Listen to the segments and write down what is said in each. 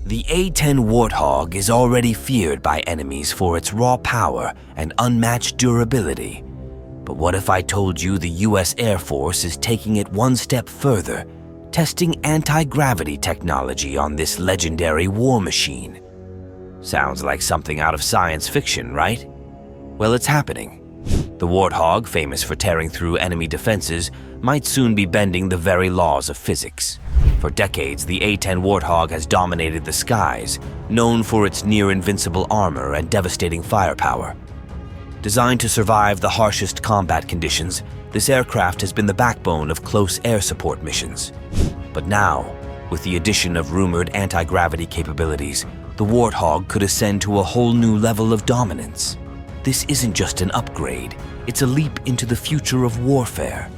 The A-10 Warthog is already feared by enemies for its raw power and unmatched durability. But what if I told you the US Air Force is taking it one step further, testing anti-gravity technology on this legendary war machine? Sounds like something out of science fiction, right? Well, it's happening. The Warthog, famous for tearing through enemy defenses, might soon be bending the very laws of physics. For decades, the A-10 Warthog has dominated the skies, known for its near-invincible armor and devastating firepower. Designed to survive the harshest combat conditions, this aircraft has been the backbone of close air support missions. But now, with the addition of rumored anti-gravity capabilities, the Warthog could ascend to a whole new level of dominance. This isn't just an upgrade, it's a leap into the future of warfare.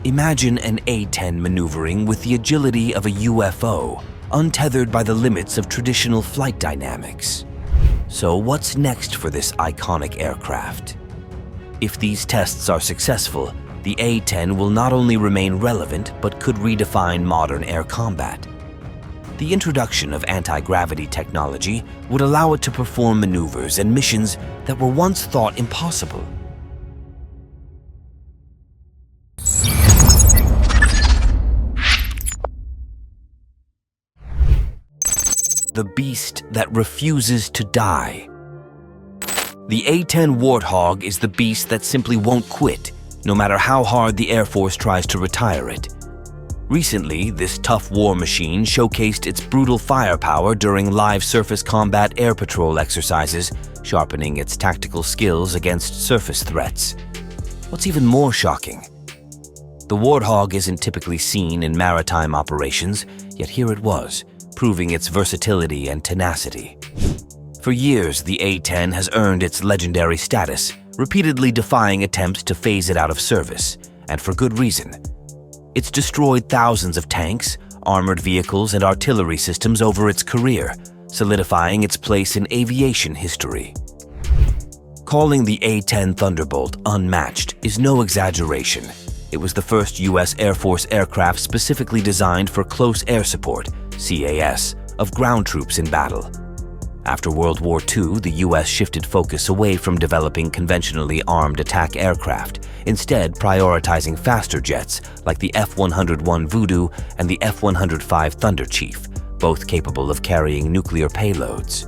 Imagine an A-10 maneuvering with the agility of a UFO, untethered by the limits of traditional flight dynamics. So what's next for this iconic aircraft? If these tests are successful, the A-10 will not only remain relevant, but could redefine modern air combat. The introduction of anti-gravity technology would allow it to perform maneuvers and missions that were once thought impossible. The beast that refuses to die. The A-10 Warthog is the beast that simply won't quit, no matter how hard the Air Force tries to retire it. Recently, this tough war machine showcased its brutal firepower during live surface combat air patrol exercises, sharpening its tactical skills against surface threats. What's even more shocking? The Warthog isn't typically seen in maritime operations, yet here it was, proving its versatility and tenacity. For years, the A-10 has earned its legendary status, repeatedly defying attempts to phase it out of service, and for good reason. It's destroyed thousands of tanks, armored vehicles, and artillery systems over its career, solidifying its place in aviation history. Calling the A-10 Thunderbolt unmatched is no exaggeration. It was the first US Air Force aircraft specifically designed for close air support, CAS, of ground troops in battle. After World War II, the US shifted focus away from developing conventionally armed attack aircraft, instead prioritizing faster jets like the F-101 Voodoo and the F-105 Thunder Chief, both capable of carrying nuclear payloads.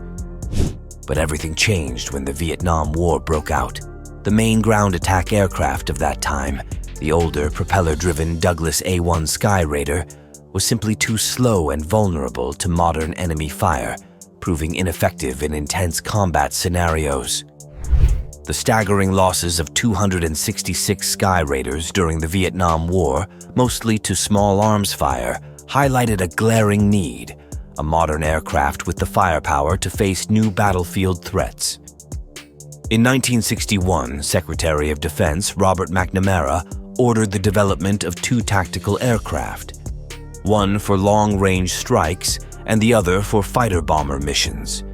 But everything changed when the Vietnam War broke out. The main ground attack aircraft of that time, the older propeller-driven Douglas A-1 Skyraider, was simply too slow and vulnerable to modern enemy fire, proving ineffective in intense combat scenarios. The staggering losses of 266 Skyraiders during the Vietnam War, mostly to small arms fire, highlighted a glaring need: a modern aircraft with the firepower to face new battlefield threats. In 1961, Secretary of Defense Robert McNamara ordered the development of two tactical aircraft, one for long-range strikes and the other for fighter-bomber missions.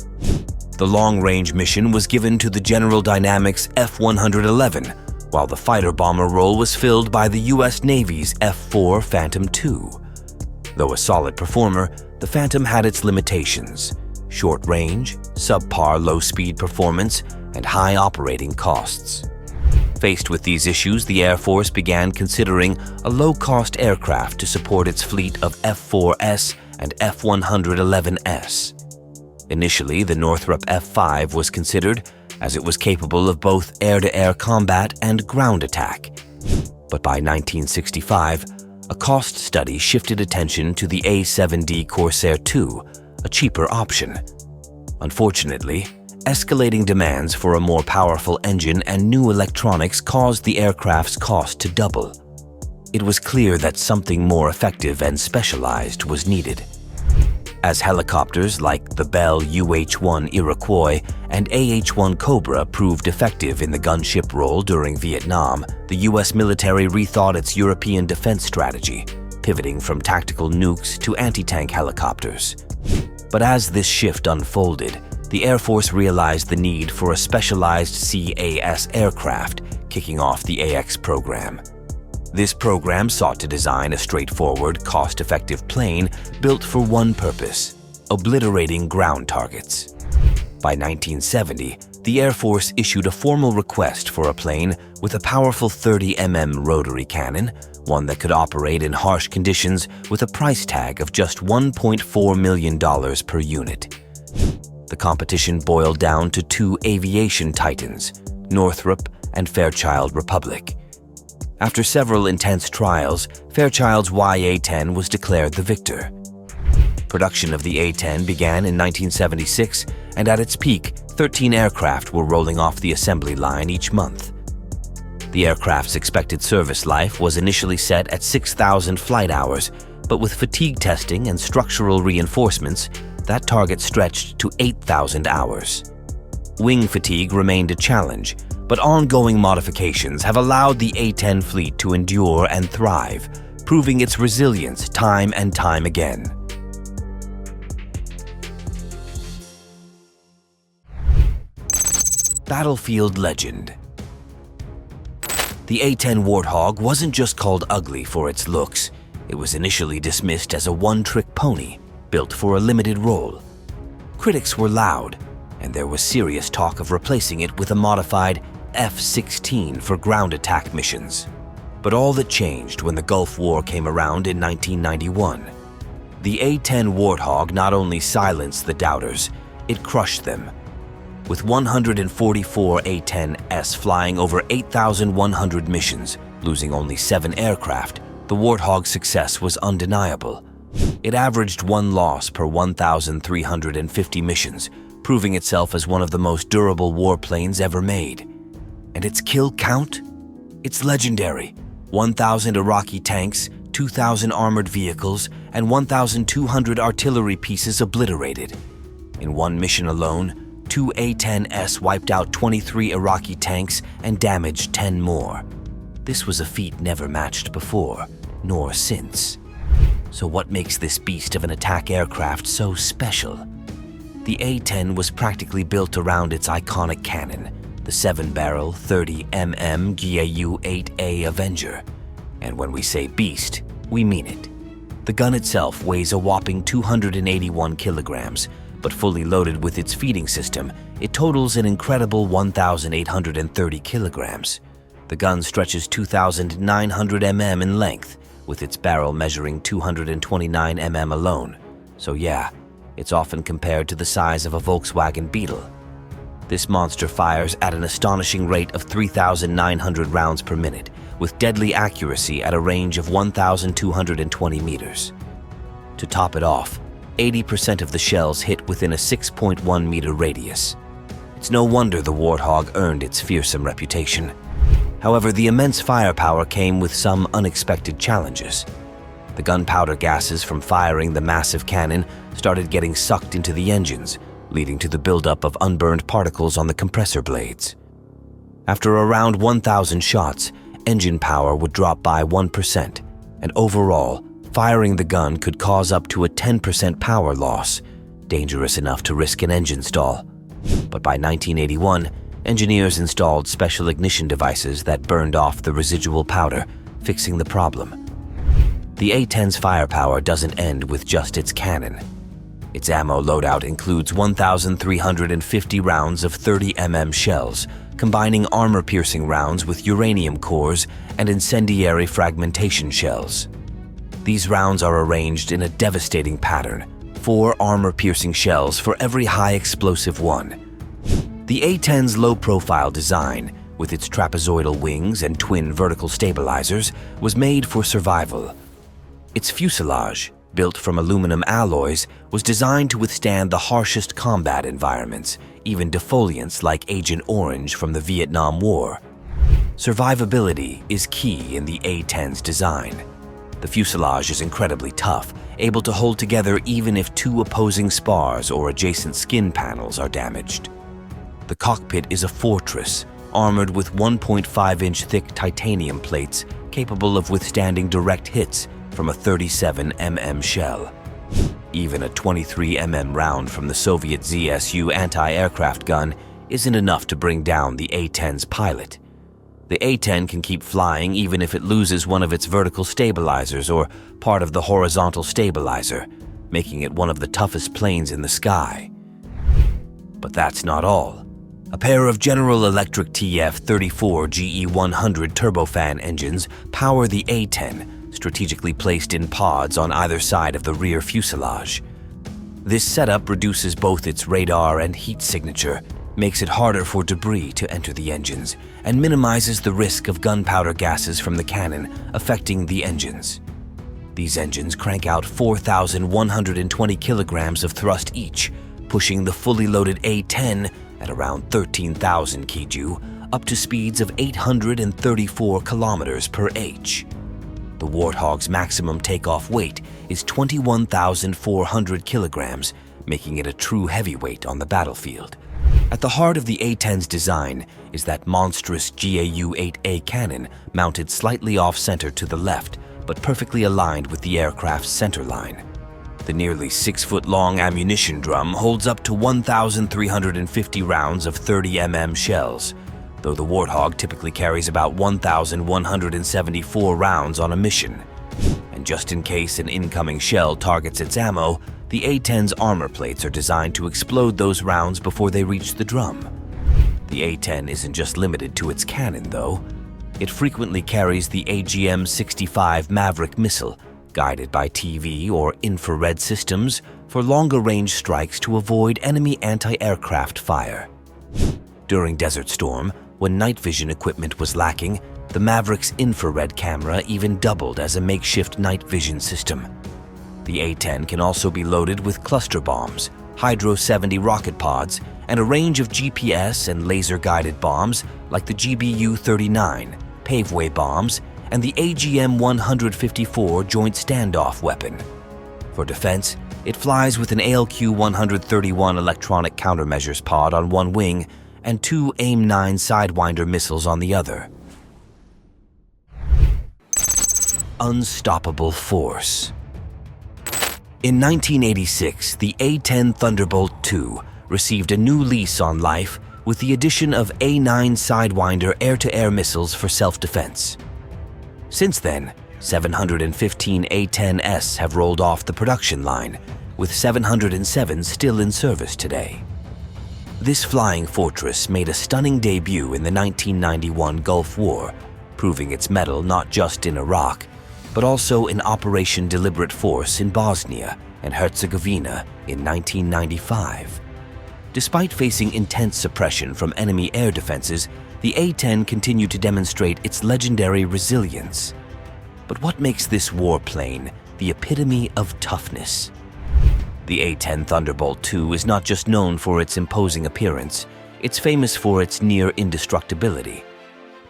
The long-range mission was given to the General Dynamics F-111, while the fighter-bomber role was filled by the U.S. Navy's F-4 Phantom II. Though a solid performer, the Phantom had its limitations: short range, subpar low-speed performance, and high operating costs. Faced with these issues, the Air Force began considering a low-cost aircraft to support its fleet of F-4S and F-111S. Initially, the Northrop F-5 was considered, as it was capable of both air-to-air combat and ground attack. But by 1965, a cost study shifted attention to the A-7D Corsair II, a cheaper option. Unfortunately, escalating demands for a more powerful engine and new electronics caused the aircraft's cost to double. It was clear that something more effective and specialized was needed. As helicopters like the Bell UH-1 Iroquois and AH-1 Cobra proved effective in the gunship role during Vietnam, the US military rethought its European defense strategy, pivoting from tactical nukes to anti-tank helicopters. But as this shift unfolded, the Air Force realized the need for a specialized CAS aircraft, kicking off the AX program. This program sought to design a straightforward, cost-effective plane built for one purpose: obliterating ground targets. By 1970, the Air Force issued a formal request for a plane with a powerful 30 mm rotary cannon, one that could operate in harsh conditions with a price tag of just $1.4 million per unit. The competition boiled down to two aviation titans, Northrop and Fairchild Republic. After several intense trials, Fairchild's A-10 was declared the victor. Production of the A-10 began in 1976, and at its peak, 13 aircraft were rolling off the assembly line each month. The aircraft's expected service life was initially set at 6,000 flight hours, but with fatigue testing and structural reinforcements, that target stretched to 8,000 hours. Wing fatigue remained a challenge, but ongoing modifications have allowed the A-10 fleet to endure and thrive, proving its resilience time and time again. Battlefield legend. The A-10 Warthog wasn't just called ugly for its looks. It was initially dismissed as a one-trick pony, built for a limited role. Critics were loud, and there was serious talk of replacing it with a modified F-16 for ground attack missions. But all that changed when the Gulf War came around in 1991. The A-10 Warthog not only silenced the doubters, it crushed them. With 144 A-10s flying over 8,100 missions, losing only 7 aircraft, the Warthog's success was undeniable. It averaged 1 loss per 1,350 missions, proving itself as one of the most durable warplanes ever made. And its kill count? It's legendary. 1,000 Iraqi tanks, 2,000 armored vehicles, and 1,200 artillery pieces obliterated. In one mission alone, 2 A-10s wiped out 23 Iraqi tanks and damaged 10 more. This was a feat never matched before, nor since. So what makes this beast of an attack aircraft so special? The A-10 was practically built around its iconic cannon, the 7-barrel 30 mm GAU-8 Avenger. And when we say beast, we mean it. The gun itself weighs a whopping 281 kilograms, but fully loaded with its feeding system, it totals an incredible 1,830 kilograms. The gun stretches 2,900 mm in length, with its barrel measuring 229 mm alone. So yeah, it's often compared to the size of a Volkswagen Beetle. This monster fires at an astonishing rate of 3,900 rounds per minute, with deadly accuracy at a range of 1,220 meters. To top it off, 80% of the shells hit within a 6.1 meter radius. It's no wonder the Warthog earned its fearsome reputation. However, the immense firepower came with some unexpected challenges. The gunpowder gases from firing the massive cannon started getting sucked into the engines, leading to the buildup of unburned particles on the compressor blades. After around 1,000 shots, engine power would drop by 1%, and overall, firing the gun could cause up to a 10% power loss, dangerous enough to risk an engine stall. But by 1981, engineers installed special ignition devices that burned off the residual powder, fixing the problem. The A-10's firepower doesn't end with just its cannon. Its ammo loadout includes 1,350 rounds of 30 mm shells, combining armor-piercing rounds with uranium cores and incendiary fragmentation shells. These rounds are arranged in a devastating pattern, 4 armor-piercing shells for every high-explosive one. The A-10's low-profile design, with its trapezoidal wings and twin vertical stabilizers, was made for survival. Its fuselage, built from aluminum alloys, was designed to withstand the harshest combat environments, even defoliants like Agent Orange from the Vietnam War. Survivability is key in the A-10's design. The fuselage is incredibly tough, able to hold together even if 2 opposing spars or adjacent skin panels are damaged. The cockpit is a fortress, armored with 1.5-inch thick titanium plates capable of withstanding direct hits from a 37 mm shell. Even a 23 mm round from the Soviet ZSU anti-aircraft gun isn't enough to bring down the A-10's pilot. The A-10 can keep flying even if it loses one of its vertical stabilizers or part of the horizontal stabilizer, making it one of the toughest planes in the sky. But that's not all. A pair of General Electric TF-34 GE-100 turbofan engines power the A-10, strategically placed in pods on either side of the rear fuselage. This setup reduces both its radar and heat signature, makes it harder for debris to enter the engines, and minimizes the risk of gunpowder gases from the cannon affecting the engines. These engines crank out 4,120 kilograms of thrust each, pushing the fully loaded A-10 at around 13,000 kg up to speeds of 834 kilometers per h. The Warthog's maximum takeoff weight is 21,400 kilograms, making it a true heavyweight on the battlefield. At the heart of the A-10's design is that monstrous GAU-8A cannon mounted slightly off-center to the left, but perfectly aligned with the aircraft's centerline. The nearly 6-foot-long ammunition drum holds up to 1,350 rounds of 30 mm shells, though the Warthog typically carries about 1,174 rounds on a mission. And just in case an incoming shell targets its ammo, the A-10's armor plates are designed to explode those rounds before they reach the drum. The A-10 isn't just limited to its cannon, though. It frequently carries the AGM-65 Maverick missile, guided by TV or infrared systems for longer-range strikes to avoid enemy anti-aircraft fire. During Desert Storm, when night vision equipment was lacking, the Maverick's infrared camera even doubled as a makeshift night vision system. The A-10 can also be loaded with cluster bombs, Hydro 70 rocket pods, and a range of GPS and laser-guided bombs like the GBU-39, paveway bombs, and the AGM-154 joint standoff weapon. For defense, it flies with an ALQ-131 electronic countermeasures pod on one wing and 2 AIM-9 Sidewinder missiles on the other. Unstoppable force. In 1986, the A-10 Thunderbolt II received a new lease on life with the addition of A-9 Sidewinder air-to-air missiles for self-defense. Since then, 715 A-10s have rolled off the production line, with 707 still in service today. This flying fortress made a stunning debut in the 1991 Gulf War, proving its mettle not just in Iraq, but also in Operation Deliberate Force in Bosnia and Herzegovina in 1995. Despite facing intense suppression from enemy air defenses, the A-10 continued to demonstrate its legendary resilience. But what makes this warplane the epitome of toughness? The A-10 Thunderbolt II is not just known for its imposing appearance, it's famous for its near indestructibility.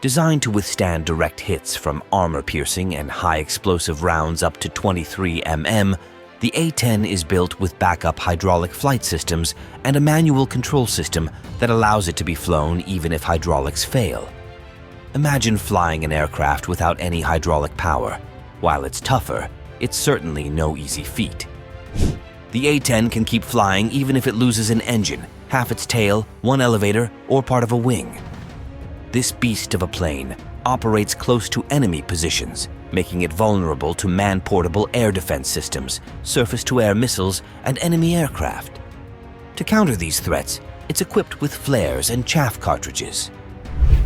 Designed to withstand direct hits from armor-piercing and high-explosive rounds up to 23 mm, the A-10 is built with backup hydraulic flight systems and a manual control system that allows it to be flown even if hydraulics fail. Imagine flying an aircraft without any hydraulic power. While it's tougher, it's certainly no easy feat. The A-10 can keep flying even if it loses an engine, half its tail, one elevator, or part of a wing. This beast of a plane operates close to enemy positions, making it vulnerable to man-portable air defense systems, surface-to-air missiles, and enemy aircraft. To counter these threats, it's equipped with flares and chaff cartridges.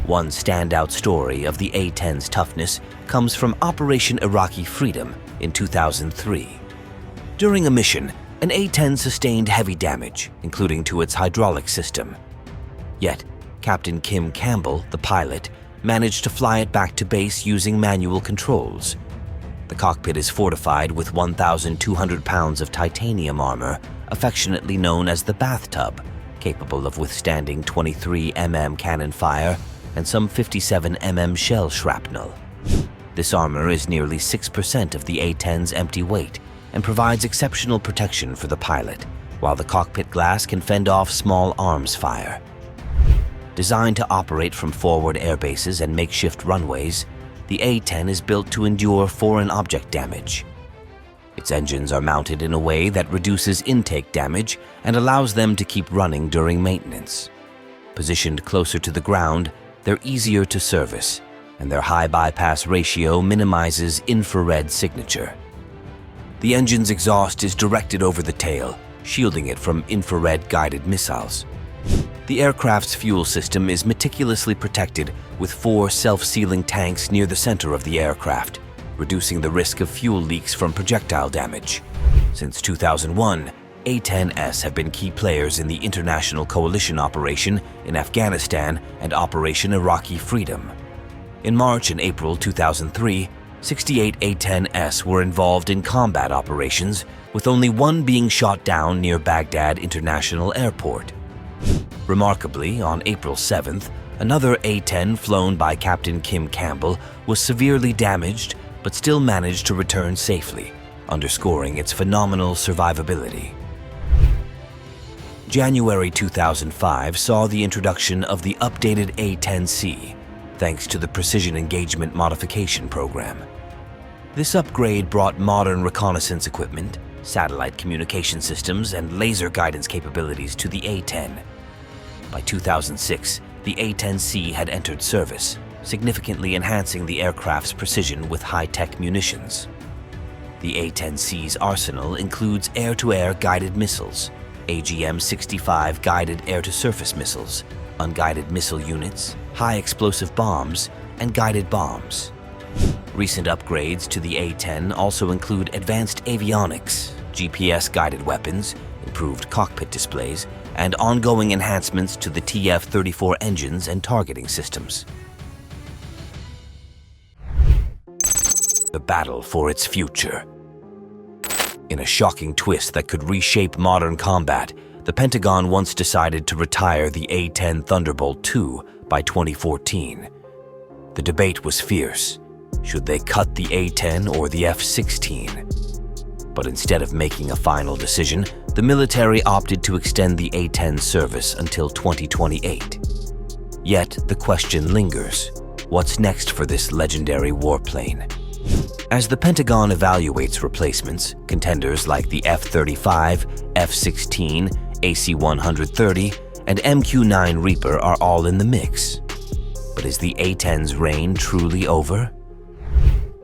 One standout story of the A-10's toughness comes from Operation Iraqi Freedom in 2003. During a mission, an A-10 sustained heavy damage, including to its hydraulic system. Yet, Captain Kim Campbell, the pilot, managed to fly it back to base using manual controls. The cockpit is fortified with 1,200 pounds of titanium armor, affectionately known as the bathtub, capable of withstanding 23 mm cannon fire and some 57 mm shell shrapnel. This armor is nearly 6% of the A-10's empty weight and provides exceptional protection for the pilot, while the cockpit glass can fend off small arms fire. Designed to operate from forward air bases and makeshift runways, the A-10 is built to endure foreign object damage. Its engines are mounted in a way that reduces intake damage and allows them to keep running during maintenance. Positioned closer to the ground, they're easier to service, and their high bypass ratio minimizes infrared signature. The engine's exhaust is directed over the tail, shielding it from infrared-guided missiles. The aircraft's fuel system is meticulously protected with 4 self-sealing tanks near the center of the aircraft, reducing the risk of fuel leaks from projectile damage. Since 2001, A-10s have been key players in the international coalition operation in Afghanistan and Operation Iraqi Freedom. In March and April 2003, 68 A-10s were involved in combat operations, with only one being shot down near Baghdad International Airport. Remarkably, on April 7th, another A-10 flown by Captain Kim Campbell was severely damaged but still managed to return safely, underscoring its phenomenal survivability. January 2005 saw the introduction of the updated A-10C, thanks to the Precision Engagement Modification Program. This upgrade brought modern reconnaissance equipment, satellite communication systems, and laser guidance capabilities to the A-10. By 2006, the A-10C had entered service, significantly enhancing the aircraft's precision with high-tech munitions. The A-10C's arsenal includes air-to-air guided missiles, AGM-65 guided air-to-surface missiles, unguided missile units, high-explosive bombs, and guided bombs. Recent upgrades to the A-10 also include advanced avionics, GPS-guided weapons, improved cockpit displays, and ongoing enhancements to the TF-34 engines and targeting systems. The battle for its future. In a shocking twist that could reshape modern combat, the Pentagon once decided to retire the A-10 Thunderbolt II by 2014. The debate was fierce. Should they cut the A-10 or the F-16? But instead of making a final decision, the military opted to extend the A-10 service until 2028. Yet the question lingers: what's next for this legendary warplane? As the Pentagon evaluates replacements, contenders like the F-35, F-16, AC-130, and MQ-9 Reaper are all in the mix. But is the A-10's reign truly over?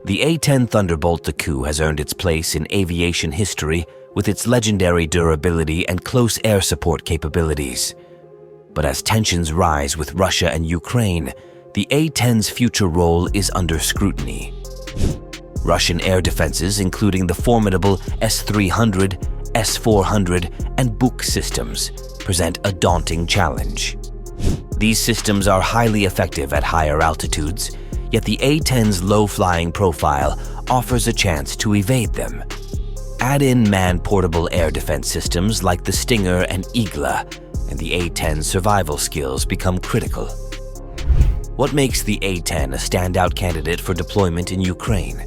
The A-10 Thunderbolt II has earned its place in aviation history with its legendary durability and close air support capabilities. But as tensions rise with Russia and Ukraine, the A-10's future role is under scrutiny. Russian air defenses, including the formidable S-300, S-400, and Buk systems, present a daunting challenge. These systems are highly effective at higher altitudes, yet the A-10's low-flying profile offers a chance to evade them. Add in man-portable air defense systems like the Stinger and Igla, and the A-10's survival skills become critical. What makes the A-10 a standout candidate for deployment in Ukraine?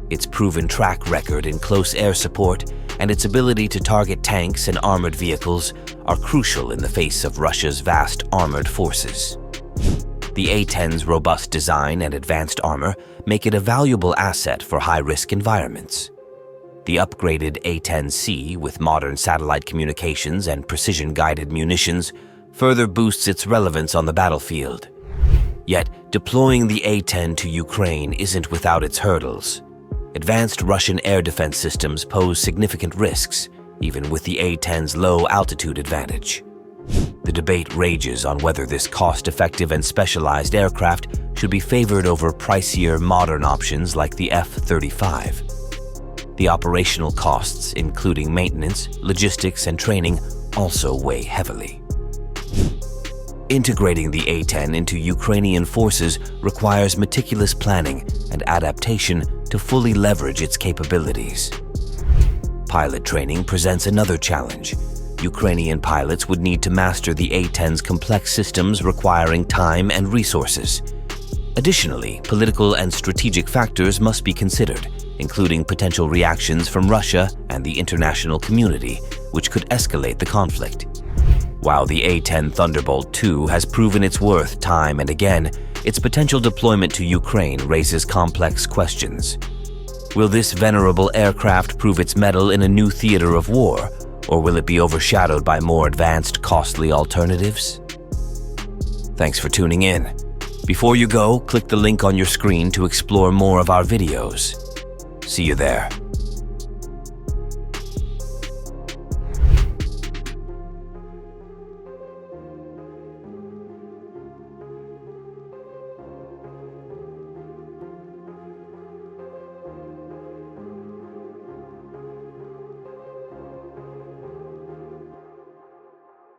Its proven track record in close air support and its ability to target tanks and armored vehicles are crucial in the face of Russia's vast armored forces. The A-10's robust design and advanced armor make it a valuable asset for high-risk environments. The upgraded A-10C, with modern satellite communications and precision-guided munitions, further boosts its relevance on the battlefield. Yet, deploying the A-10 to Ukraine isn't without its hurdles. Advanced Russian air defense systems pose significant risks, even with the A-10's low altitude advantage. The debate rages on whether this cost-effective and specialized aircraft should be favored over pricier modern options like the F-35. The operational costs, including maintenance, logistics, and training, also weigh heavily. Integrating the A-10 into Ukrainian forces requires meticulous planning and adaptation to fully leverage its capabilities. Pilot training presents another challenge. Ukrainian pilots would need to master the A-10's complex systems, requiring time and resources. Additionally, political and strategic factors must be considered, including potential reactions from Russia and the international community, which could escalate the conflict. While the A-10 Thunderbolt II has proven its worth time and again, its potential deployment to Ukraine raises complex questions. Will this venerable aircraft prove its mettle in a new theater of war, or will it be overshadowed by more advanced, costly alternatives? Thanks for tuning in. Before you go, click the link on your screen to explore more of our videos. See you there.